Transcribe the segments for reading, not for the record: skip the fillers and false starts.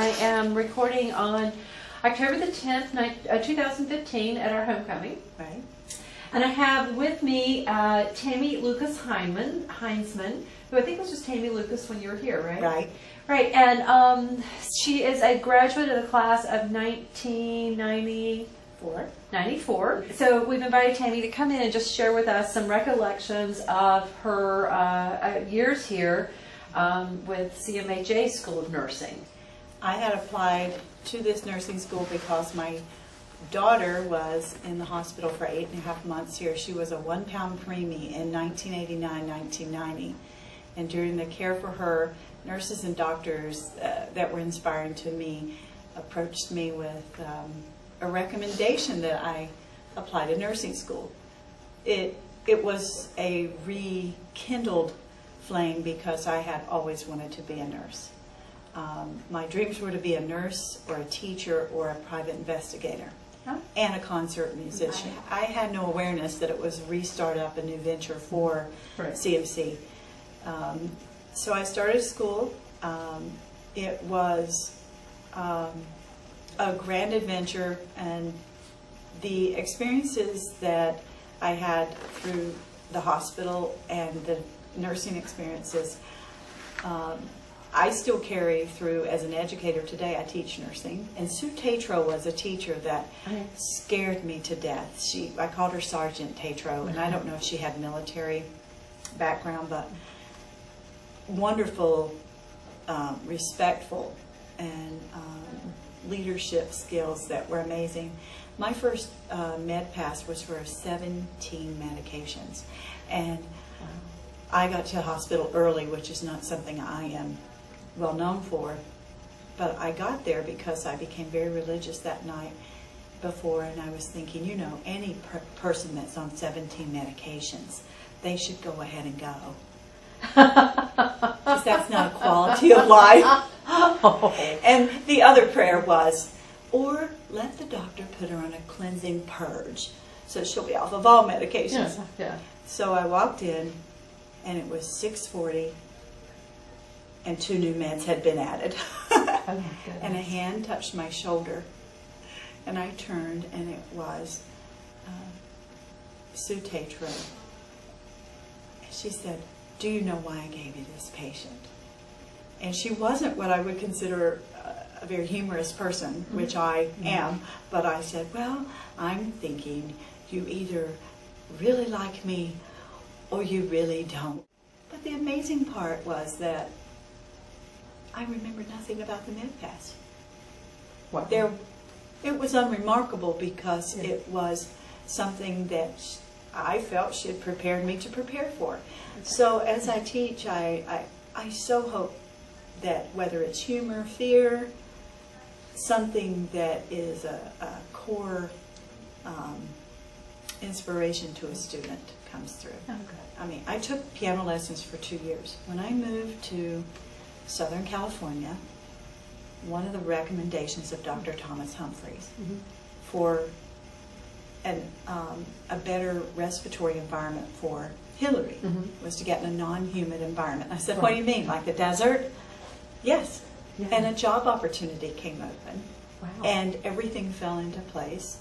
I am recording on October the 10th, 2015 at our homecoming. Right. And I have with me Tammy Lucas Heinzman, who I think was just Tammy Lucas when you were here, right? Right. Right, and she is a graduate of the class of 1994. So we've invited Tammy to come in and just share with us some recollections of her years here with CMHA School of Nursing. I had applied to this nursing school because my daughter was in the hospital for 8.5 months here. She was a 1-pound preemie in 1989-1990. And during the care for her, nurses and doctors that were inspiring to me approached me with a recommendation that I apply to nursing school. It was a rekindled flame because I had always wanted to be a nurse. My dreams were to be a nurse or a teacher or a private investigator. Huh? And a concert musician. I had no awareness that it was a restart up, a new venture for CMC. So I started school. It was a grand adventure, and the experiences that I had through the hospital and the nursing experiences, I still carry through as an educator today. I teach nursing, and Sue Tatro was a teacher that scared me to death. I called her Sergeant Tatro, and I don't know if she had military background, but wonderful, respectful, and leadership skills that were amazing. My first med pass was for 17 medications, and I got to the hospital early, which is not something I am well known for, but I got there because I became very religious that night before, and I was thinking, you know, any person that's on 17 medications, they should go ahead and go. Because that's not a quality of life. And the other prayer was, or let the doctor put her on a cleansing purge so she'll be off of all medications. Yeah. So I walked in, and it was 6:40, and 2 new meds had been added. And a hand touched my shoulder, and I turned, and it was Sue Tatro. She said, "Do you know why I gave you this patient?" And she wasn't what I would consider a very humorous person, which I am, but I said, well, I'm thinking you either really like me or you really don't. But the amazing part was that I remember nothing about the med-pass. What? It was unremarkable because it was something that I felt she had prepared me to prepare for. So as I teach, I so hope that whether it's humor, fear, something that is a core inspiration to a student comes through. Oh, good. I mean, I took piano lessons for 2 years. When I moved to Southern California, one of the recommendations of Dr. Thomas Humphreys for a better respiratory environment for Hillary was to get in a non-humid environment. I said, what do you mean, like the desert? Yes. Yeah. And a job opportunity came open. Wow. And everything fell into place.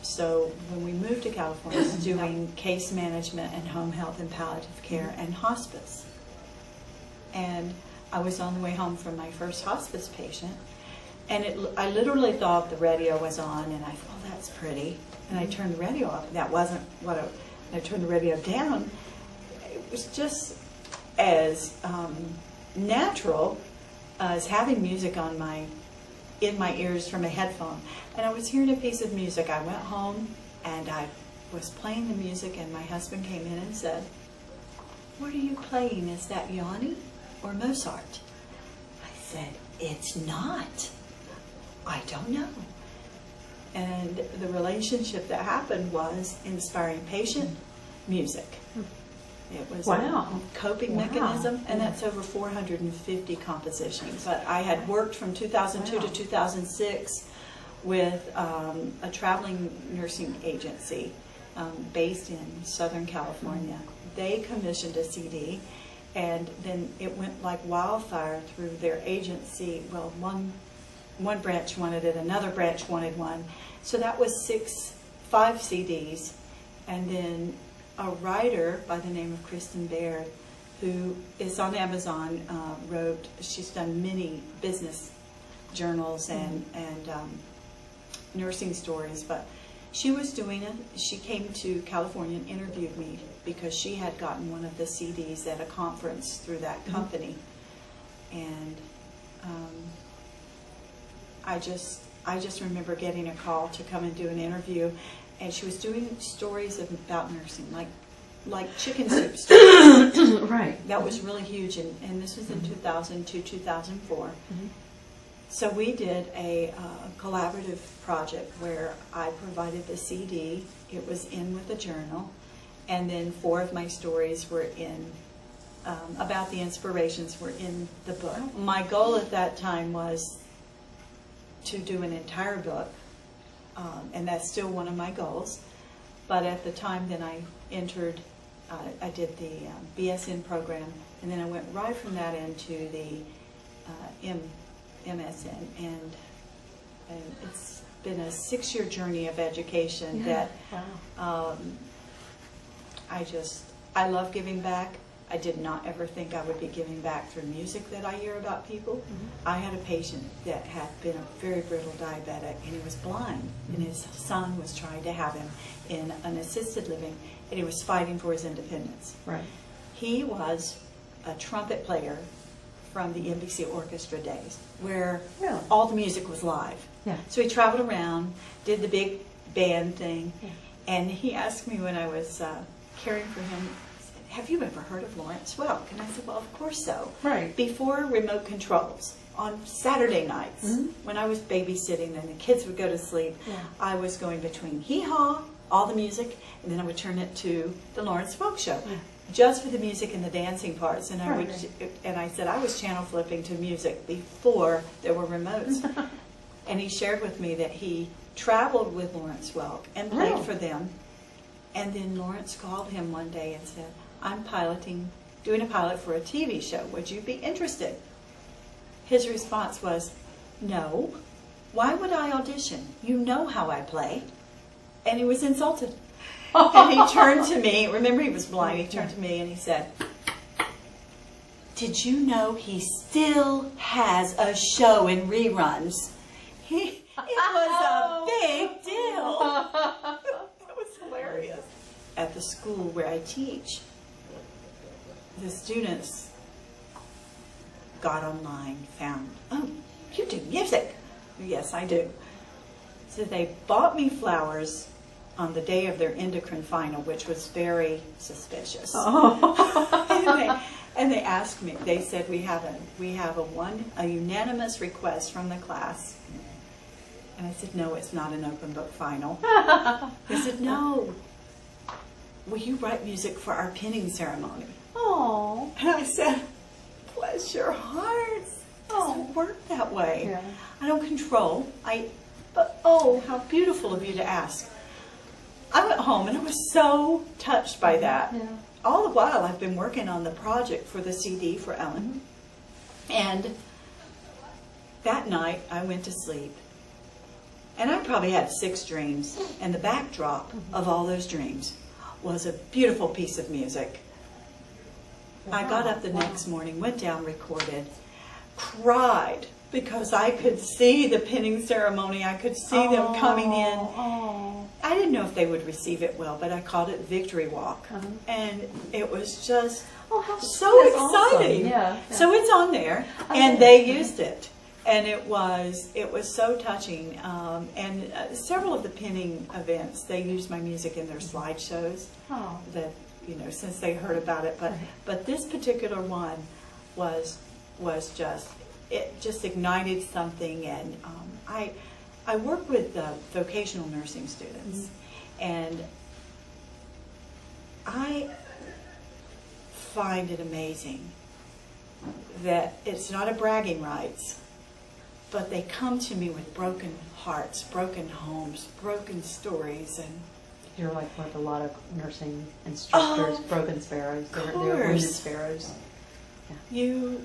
So when we moved to California, I was doing case management and home health and palliative care and hospice. And I was on the way home from my first hospice patient, and I literally thought the radio was on, and I thought, oh, that's pretty. And I turned the radio up, and that wasn't what I turned the radio down. It was just as natural as having music in my ears from a headphone. And I was hearing a piece of music. I went home, and I was playing the music, and my husband came in and said, "What are you playing? Is that Yanni or Mozart?" I said, "It's not. I don't know." And the relationship that happened was inspiring patient music. It was a coping mechanism, and that's over 450 compositions. But I had worked from 2002 to 2006 with a traveling nursing agency based in Southern California. They commissioned a CD, And then it went like wildfire through their agency. Well, one branch wanted it, another branch wanted one. So that was 5 CDs. And then a writer by the name of Kristen Baird, who is on Amazon, wrote, she's done many business journals and nursing stories, but she was doing it. She came to California and interviewed me because she had gotten one of the CDs at a conference through that company. And I just remember getting a call to come and do an interview, and she was doing stories about nursing, like chicken soup stories. Right. That was really huge, and this was in 2002, 2004. So we did a collaborative project where I provided the CD, it was in with a journal, and then 4 of my stories were in, about the inspirations were in the book. My goal at that time was to do an entire book, and that's still one of my goals. But at the time then I entered, I did the BSN program, and then I went right from that into the MSN, and it's been a 6-year journey of education that I love giving back. I did not ever think I would be giving back through music that I hear about people. I had a patient that had been a very brittle diabetic, and he was blind, and his son was trying to have him in an assisted living, and he was fighting for his independence. Right. He was a trumpet player from the NBC orchestra days, where all the music was live. Yeah. So he traveled around, did the big band thing, and he asked me when I was caring for him, have you ever heard of Lawrence Welk? And I said, well, of course so. Right. Before remote controls, on Saturday nights, when I was babysitting and the kids would go to sleep, I was going between hee-haw, all the music, and then I would turn it to the Lawrence Welk show. Just for the music and the dancing parts, and I said I was channel flipping to music before there were remotes. And he shared with me that he traveled with Lawrence Welk and played for them, and then Lawrence called him one day and said, I'm doing a pilot for a TV show. Would you be interested? His response was, no. Why would I audition? You know how I play. And he was insulted. And he turned to me, remember he was blind, he turned to me and he said, did you know he still has a show in reruns? It was a big deal. That was hilarious. At the school where I teach, the students got online, found, oh, you do music. Yes, I do. So they bought me flowers on the day of their endocrine final, which was very suspicious. And they asked me, they said, we have a unanimous request from the class. And I said, no, it's not an open book final. They said, no, will you write music for our pinning ceremony? Oh. And I said, bless your hearts. It doesn't work that way. Yeah. I don't control. But oh, how beautiful of you to ask. I went home and I was so touched by that. Yeah. All the while I've been working on the project for the CD for Ellen. And that night I went to sleep. And I probably had 6 dreams. And the backdrop of all those dreams was a beautiful piece of music. Wow. I got up the next morning, went down, recorded, cried because I could see the pinning ceremony. I could see them coming in. I didn't know if they would receive it well, but I called it Victory Walk. And it was just so exciting. Awesome. Yeah. So it's on there, and they used it. And it was so touching. And several of the pinning events, they used my music in their slideshows. That, you know, since they heard about it. But this particular one was just, it just ignited something. And I work with vocational nursing students, and I find it amazing that it's not a bragging rights, but they come to me with broken hearts, broken homes, broken stories, and You're like with a lot of nursing instructors, broken sparrows. They're wounded sparrows. You,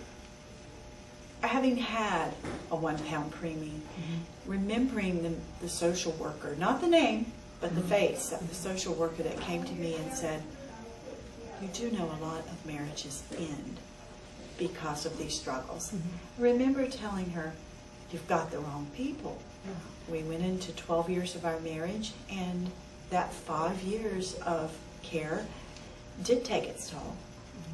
having had a 1 pound preemie, remembering the social worker, not the name, but the face of the social worker that came to me and said, you do know a lot of marriages end because of these struggles. I remember telling her, you've got the wrong people. We went into 12 years of our marriage, and that 5 years of care did take its toll.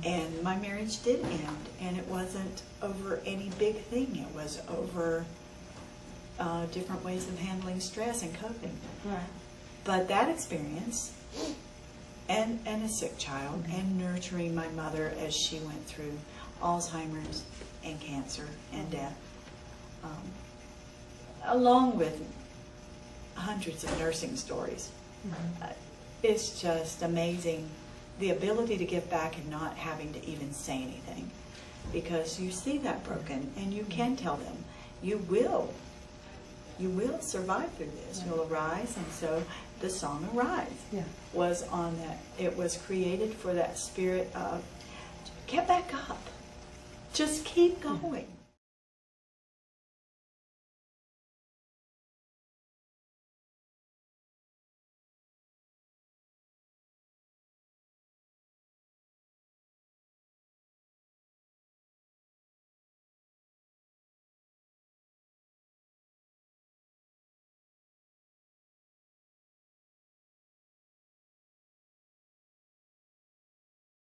And my marriage did end, and it wasn't over any big thing. It was over different ways of handling stress and coping. Right. But that experience, and a sick child, and nurturing my mother as she went through Alzheimer's and cancer and death, along with hundreds of nursing stories. It's just amazing, the ability to give back and not having to even say anything, because you see that broken and you can tell them, you will survive through this. You'll arise. And so the song Arise was on that. It was created for that spirit of, get back up, just keep going.